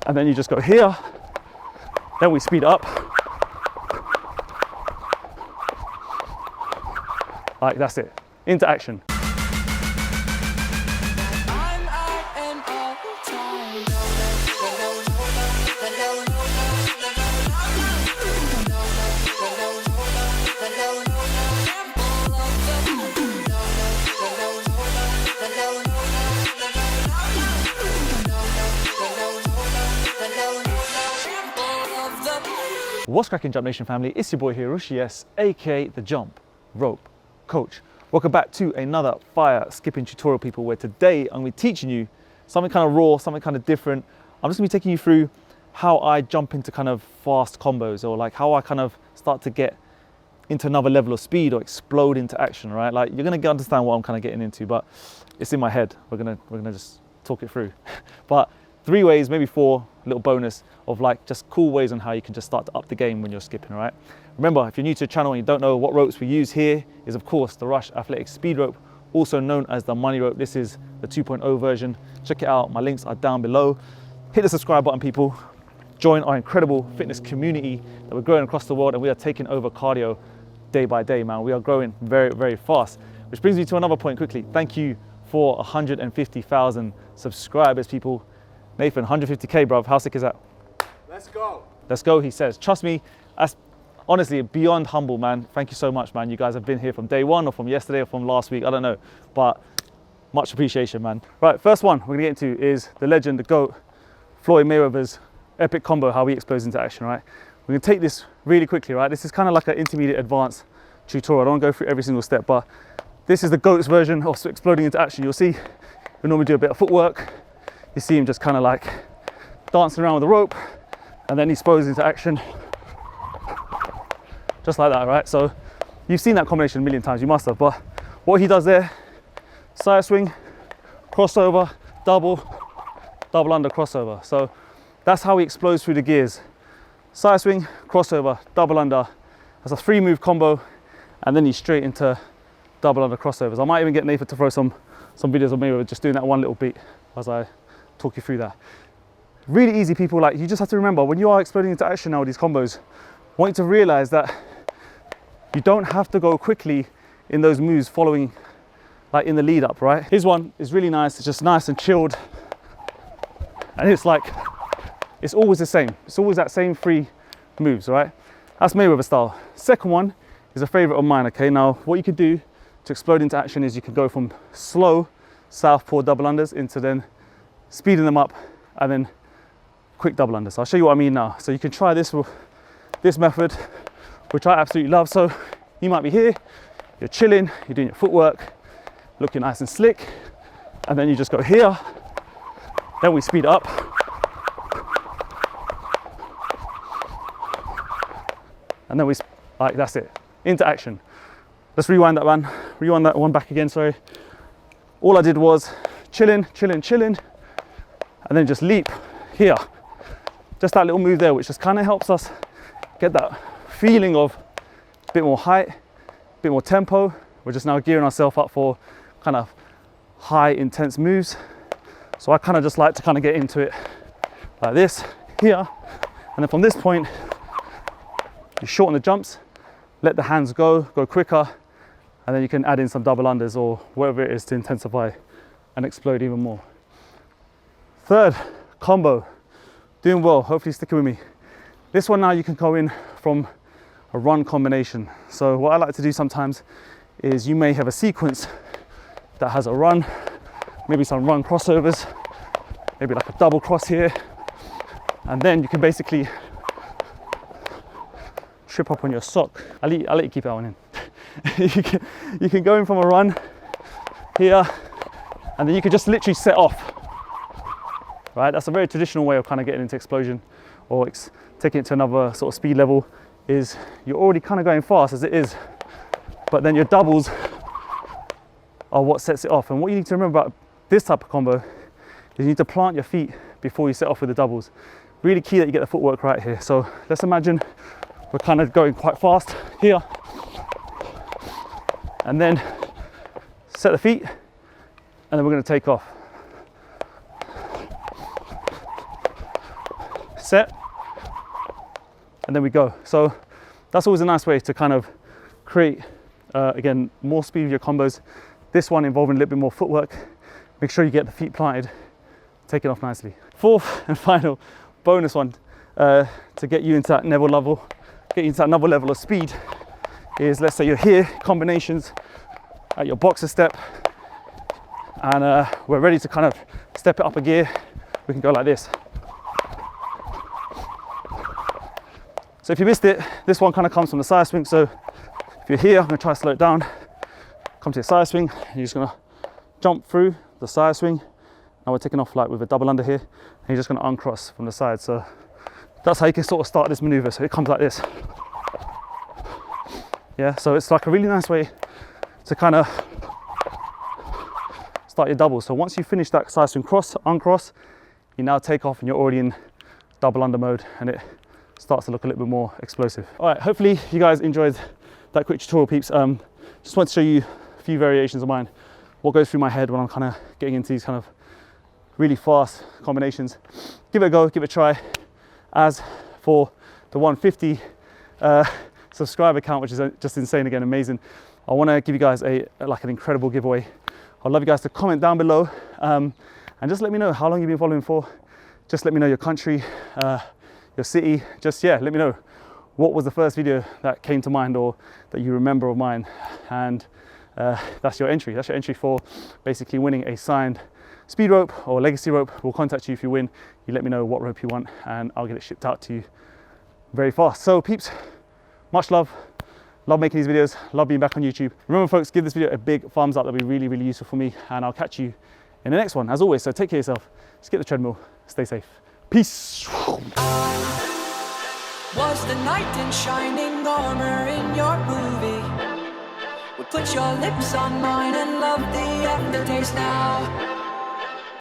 and then you just go here, then we speed up. Like, that's it, into action. What's cracking, Jump Nation family? It's your boy here, Rushi S, aka the Jump Rope Coach. Welcome back to another fire skipping tutorial, people, where today I'm going to be teaching you something kind of raw, something kind of different. I'm just going to be taking you through how I jump into kind of fast combos, or like how I kind of start to get into another level of speed or explode into action, right? Like, you're going to understand what I'm kind of getting into, but it's in my head. We're gonna just talk it through. But 3 ways, maybe 4, little bonus of like just cool ways on how you can just start to up the game when you're skipping, all right? Remember, if you're new to the channel and you don't know what ropes we use, here is of course the Rush Athletic Speed Rope, also known as the Money Rope. This is the 2.0 version. Check it out, my links are down below. Hit the subscribe button, people. Join our incredible fitness community that we're growing across the world, and we are taking over cardio day by day, man. We are growing very, very fast. Which brings me to another point quickly. Thank you for 150,000 subscribers, people. Nathan, 150K, bruv. How sick is that? Let's go. Let's go, he says. Trust me, that's honestly beyond humble, man. Thank you so much, man. You guys have been here from day one, or from yesterday, or from last week. I don't know, but much appreciation, man. Right, first one we're gonna get into is the legend, the GOAT, Floyd Mayweather's epic combo, how he explodes into action, right? We're gonna take this really quickly, right? This is kind of like an intermediate advanced tutorial. I don't wanna go through every single step, but this is the GOAT's version of exploding into action. You'll see we normally do a bit of footwork. You see him just kind of like dancing around with the rope, and then he explodes into action. Just like that, right? So you've seen that combination a million times, you must have, but what he does there, side swing, crossover, double under, crossover. So that's how he explodes through the gears. Side swing, crossover, double under. That's a 3-move combo, and then he's straight into double under crossovers. I might even get Nathan to throw some videos of me with just doing that one little beat as I talk you through that. Really easy, people. Like, you just have to remember, when you are exploding into action now with these combos, I want you to realize that you don't have to go quickly in those moves following, like in the lead up, right? His one is really nice. It's just nice and chilled, and it's like, it's always the same. It's always that same 3 moves, right? That's Mayweather style. Second one is a favorite of mine, okay? Now, what you could do to explode into action is you can go from slow southpaw double unders into then speeding them up, and then quick double unders. I'll show you what I mean now. So you can try this method, which I absolutely love. So you might be here, you're chilling, you're doing your footwork, looking nice and slick, and then you just go here, then we speed up, and then we, like, that's it, into action. Let's rewind that one back again, sorry. All I did was chilling, and then just leap here. Just that little move there, which just kind of helps us get that feeling of a bit more height, a bit more tempo. We're just now gearing ourselves up for kind of high intense moves. So I kind of just like to kind of get into it like this here. And then from this point, you shorten the jumps, let the hands go quicker, and then you can add in some double unders or whatever it is to intensify and explode even more. Third combo, doing well, hopefully sticking with me. This one now you can go in from a run combination. So what I like to do sometimes is, you may have a sequence that has a run, maybe some run crossovers, maybe like a double cross here, and then you can basically trip up on your sock. I'll let you keep that one in. you can go in from a run here, and then you can just literally set off. Right, that's a very traditional way of kind of getting into explosion, or taking it to another sort of speed level, is you're already kind of going fast as it is, but then your doubles are what sets it off. And what you need to remember about this type of combo is you need to plant your feet before you set off with the doubles. Really key that you get the footwork right here. So let's imagine we're kind of going quite fast here, and then set the feet, and then we're going to take off. set, and then we go. So that's always a nice way to kind of create, again, more speed with your combos. This one involving a little bit more footwork. Make sure you get the feet planted, take it off nicely. Fourth and final bonus one to get you into that another level of speed is, let's say you're here, combinations at your boxer step, and we're ready to kind of step it up a gear. We can go like this. So if you missed it, this one kind of comes from the side swing. So if you're here, I'm gonna try to slow it down, come to your side swing, and you're just gonna jump through the side swing. Now we're taking off like with a double under here, and you're just gonna uncross from the side. So that's how you can sort of start this maneuver. So it comes like this. Yeah, so it's like a really nice way to kind of start your double. So once you finish that side swing cross, uncross, you now take off and you're already in double under mode, and it starts to look a little bit more explosive. All right, hopefully you guys enjoyed that quick tutorial, peeps. Just want to show you a few variations of mine, what goes through my head when I'm kind of getting into these kind of really fast combinations. Give it a go, give it a try. As for the 150 subscriber count, which is just insane, again, amazing, I want to give you guys an incredible giveaway. I'd love you guys to comment down below and just let me know how long you've been following for. Just let me know your country, your city. Just, yeah, let me know what was the first video that came to mind or that you remember of mine. And that's your entry. That's your entry for basically winning a signed speed rope or legacy rope. We'll contact you if you win. You let me know what rope you want and I'll get it shipped out to you very fast. So peeps, much love. Love making these videos, love being back on YouTube. Remember folks, give this video a big thumbs up. That'll be really, really useful for me, and I'll catch you in the next one. As always, so take care of yourself, skip the treadmill, stay safe. Peace. Was the knight in shining armor in your movie? Would put your lips on mine and love the aftertaste now.